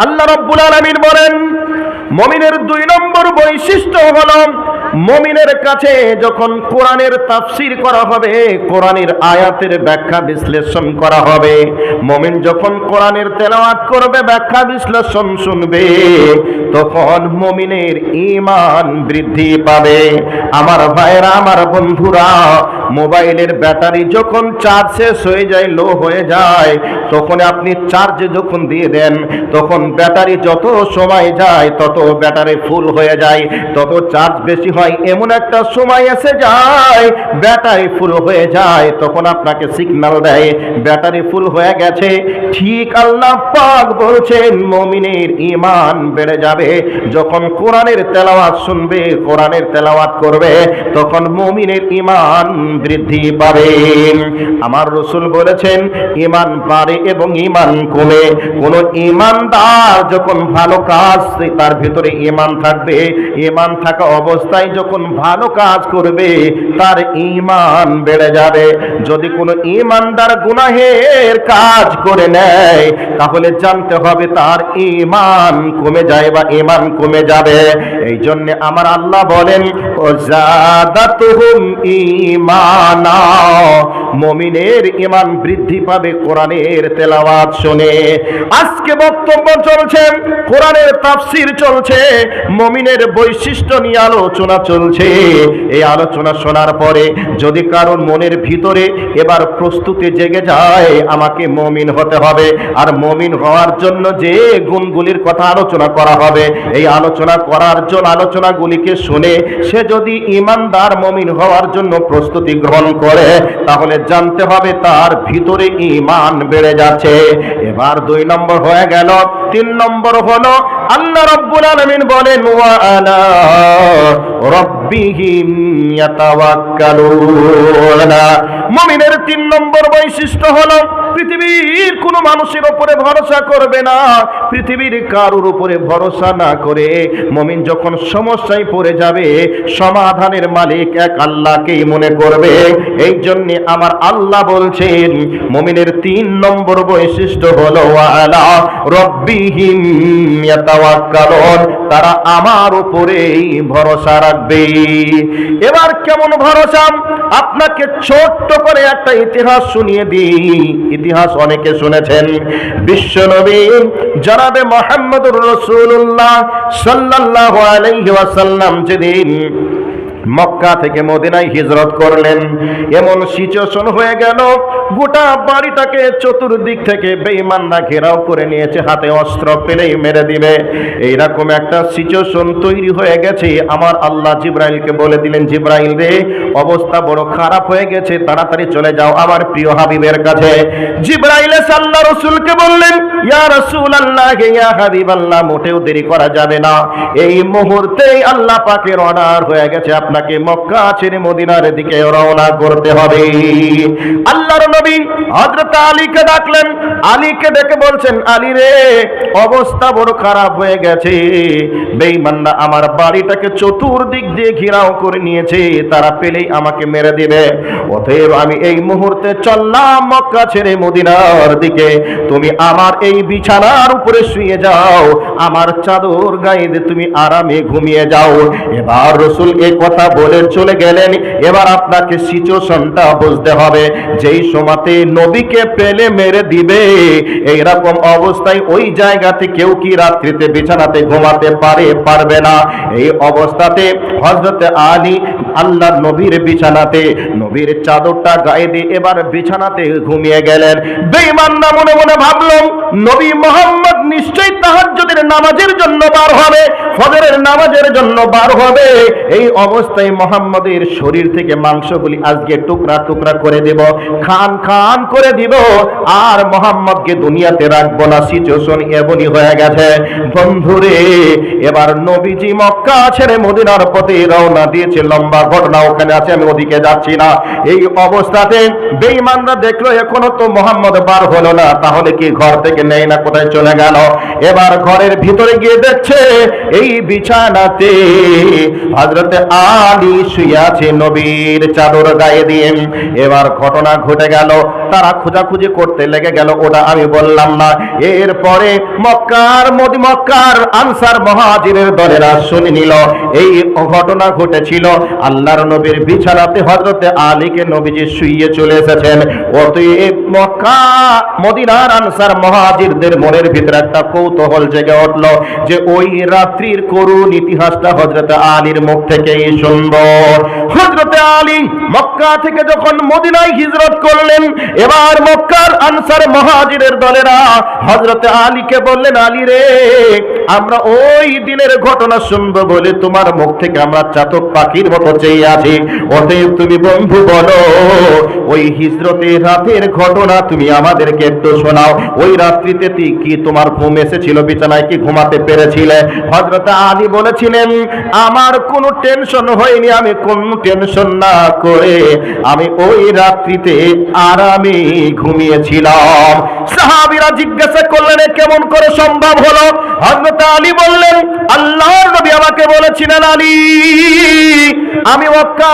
আল্লাহ রাব্বুল আলামিন বলেন, মুমিনের 2 নম্বর বৈশিষ্ট্য হলো মুমিনের কাছে যখন কোরআনের তাফসীর করা হবে, কোরআনের আয়াতের ব্যাখ্যা বিশ্লেষণ করা হবে, মুমিন যখন কোরআনের তেলাওয়াত করবে, ব্যাখ্যা বিশ্লেষণ শুনবে, তখন মুমিনের ঈমান বৃদ্ধি পাবে। আমার ভাইরা, আমার বন্ধুরা, মোবাইলের ব্যাটারি যখন চার্জ শেষ হয়ে যায়, লো হয়ে যায়, তখন আপনি চার্জে যখন দিয়ে দেন, তখন ব্যাটারি যত সময় যায় তত ব্যাটারি ফুল হয়ে যায়, তত চার্জ বেশি হয়। এমন একটা সময় এসে যায় ব্যাটারি ফুল হয়ে যায়, তখন আপনাকে সিগন্যাল দেয় ব্যাটারি ফুল হয়ে গেছে। ঠিক আল্লাহ পাক বলছেন মুমিনের ঈমান বেড়ে যাবে যখন কোরআনের তেলাওয়াত শুনবে, কোরআনের তেলাওয়াত করবে, তখন মুমিনের ঈমান বৃদ্ধি পাবে। আমার রাসূল বলেছেন ঈমান বাড়ে এবং ঈমান কমে। কোন ঈমানদার যখন ভালো কাজ, তার ভিতরে ঈমান থাকবে, ঈমান থাকা অবস্থায় যখন ভালো কাজ করবে, তার ঈমান বেড়ে যাবে। যদি কোনো ঈমানদার গুনাহের কাজ করে নেয়, তাহলে জানতে হবে তার ঈমান কমে যায় বা ঈমান কমে যাবে। এই জন্য আমার আল্লাহ বলেন, ওয়াজাদাতুহুম ঈমানা, মুমিনের ঈমান বৃদ্ধি পাবে কোরআনের তেলাওয়াত শুনে। আজকে বক্তব্য চলছে, কোরআনের তাফসীর চলছে, মুমিনের বৈশিষ্ট্য নিয়ে আলোচনা চলছে। এই আলোচনা শোনার পরে যদি কারোর মনের ভিতরে এবার প্রস্তুতি জেগে যায়, আমাকে মুমিন হতে হবে, আর মুমিন হওয়ার জন্য যে গুণগুলির কথা আলোচনা করা হবে, এই আলোচনা করার জন্য আলোচনাগুলিকে শুনে সে যদি ঈমানদার মুমিন হওয়ার জন্য প্রস্তুতি গ্রহণ করে, তাহলে জানতে হবে তার ভিতরে ঈমান বেড়ে যাচ্ছে। এবার 2 নম্বর হয়ে গেল। 3 নম্বর হলো আল্লাহ রাব্বুল আলামিন বলেন, ওয়া আলা রাব্বিহিম ইয়াতাওয়াক্কালুন। মুমিনের 3 নম্বর বৈশিষ্ট্য হলো পৃথিবীর কোন মানুষের উপরে ভরসা করবে না, পৃথিবীর কারোর উপরে ভরসা না করে মুমিন যখন সমস্যায় পড়ে যাবে, সমাধানের মালিক এক আল্লাহকেই মনে করবে। এই জন্য আমার আল্লাহ বলছেন মুমিনের 3 নম্বর বৈশিষ্ট্য হলো ওয়া আলা রাব্বিহিম ইয়াতাওয়াক্কালুন, তারা আমার উপরেই ভরসা রাখবে। এবার কেমন ভরসা? আপনাকে ছোট্ট করে একটা ইতিহাস শুনিয়ে দিই। ইতিহাস অনেকে শুনেছেন। বিশ্বনবী জনাবে মুহাম্মদুর রাসূলুল্লাহ সাল্লাল্লাহু আলাইহি ওয়াসাল্লাম যেদিন মক্কা থেকে মদিনায় হিজরত করলেন, এমন সিচুয়েশন হয়ে গেল গোটা বাড়িটাকে চতুর্দিক থেকে বেঈমানরা ঘেরাও করে নিয়েছে, হাতে অস্ত্র পেলেই মেরে দিবে। এইরকম একটা সিচুয়েশন তৈরি হয়ে গেছে। আমার আল্লাহ জিবরাইলকে বলে দিলেন, জিবরাইল রে, অবস্থা বড় খারাপ হয়ে গেছে, তাড়াতাড়ি চলে যাও আমার প্রিয় হাবিবের কাছে। জিবরাইল আল্লাহ রাসূলকে বললেন, ইয়া রাসূলুল্লাহ, ইয়া হাবিবাল্লাহ, মোটেও দেরি করা যাবে না, এই মুহূর্তেই আল্লাহ পাকের অর্ডার হয়ে গেছে, আপনাকে মক্কা ছেড়ে মদিনার দিকে রওনা করতে হবে। আল্লাহর নবী হযরত আলীকে ডাকলেন। আলীকে ডেকে বলছেন, আলী রে, অবস্থা বড় খারাপ হয়ে গেছে, বেঈমানরা আমার বাড়িটাকে চতুর্দিক দিয়ে ঘেরাও করে নিয়েছে, তারা পেলেই আমাকে মেরে দিবে। অতএব আমি এই মুহূর্তে চললাম মক্কা ছেড়ে মদিনার দিকে, তুমি আমার এই বিছানার উপরে শুয়ে যাও, আমার চাদর গায়ে দিয়ে তুমি আরামে ঘুমিয়ে যাও। এবার রাসূল এই কথা বলে চলে গেলেন। এবার আপনাকে সিচুয়েশনটা বুঝতে হবে। যেই সময়তে নবীকে পেলে মেরে দিবে, এইরকম অবস্থায় ওই জায়গাতে কেউ কি রাত্রিতে বিছানাতে ঘুমাতে পারবে না। এই অবস্থাতে হযরত আলী আল্লাহর নবীর বিছানাতে নবীর চাদরটা গায়ে দিয়ে এবার বিছানাতে ঘুমিয়ে গেলেন। বেঈমানরা মনে মনে ভাবল, নবী মুহাম্মদ নিশ্চয়ই তাহাজ্জুদের নামাজের জন্য বার হবে, ফজরের নামাজের জন্য বার হবে। এই অবস্থায় মুহাম্মদের শরীর থেকে মাংসগুলি আজকে টুকরা টুকরা করে দেব, খান খান করে দিব, আর মুহাম্মদকে দুনিয়াতে রাখবো না। সিচুয়েশন এমনই হয়ে গেছে। বন্ধুরে, এবার নবীজি মক্কা ছেড়ে মদিনার পথে রওনা দিয়েছে। লম্বা ঘটনা ওখানে আছে, আমি ওদিকে যাচ্ছি না। এই অবস্থাতে বেঈমানরা দেখলো এখনো তো মুহাম্মদ বার হলো না, তাহলে কি ঘর থেকে নেই না কোথায় চলে গেল? এবার ঘরের ভিতরে গিয়ে দেখছে এই বিছানাতে হযরত আলী শুয়ে আছে নবীর চাদর গায়ে দিয়ে। এবার ঘটনা ঘটে গেল, তারা খোঁজাখুঁজি করতে লেগে গেল, ওটা আমি বললাম না। এরপরে মক্কার আনসার মুহাজিরের দলেরা শুনে নিল এই ঘটনা ঘটেছিল। আল্লাহর নবীর বিছানাতে হযরত আলীকে নবীজি শুইয়ে চলে এসেছেন। অতএব মক্কা মদিনার আনসার মুহাজিরদের মনের ভিতরে একটা কৌতূহল জেগে উঠল যে ওই রাত্রির করুণ ইতিহাসটা হযরত আলীর মুখ থেকেই শুনবো। হযরত আলী মক্কা থেকে যখন মদিনায় হিজরত করলেন, এবার মক্কার আনসার মুহাজিরের দলেরা হযরত আলীকে বললেন, আলী রে, আমরা ওই দিনের ঘটনা শুনবো বলে তোমার মুখ থেকে আমরা চাতক পাখির মতো চেয়ে আছি। অতএব তুমি বন্ধু বলো, ওই হিজরতের রাতের ঘটনা তুমি আমাদেরকে একটু শোনাও। ওই রাত্রিতে কি তোমার ঘুম এসেছিল? বিছানায় কি ঘুমাতে পেরেছিলে? হযরত আলী বলেছিলেন, আমার কোনো টেনশন হয়নি, আমি কোনো টেনশন না করে আমি ওই রাত্রিতে আরামে ঘুমিয়েছিলাম। সাহাবীরা জিজ্ঞাসা করলেন, কেমন করে সম্ভব হলো? হযরত আলী বললেন, আল্লাহর নবী আমাকে বলেছিলেন, আলী, আমি মক্কা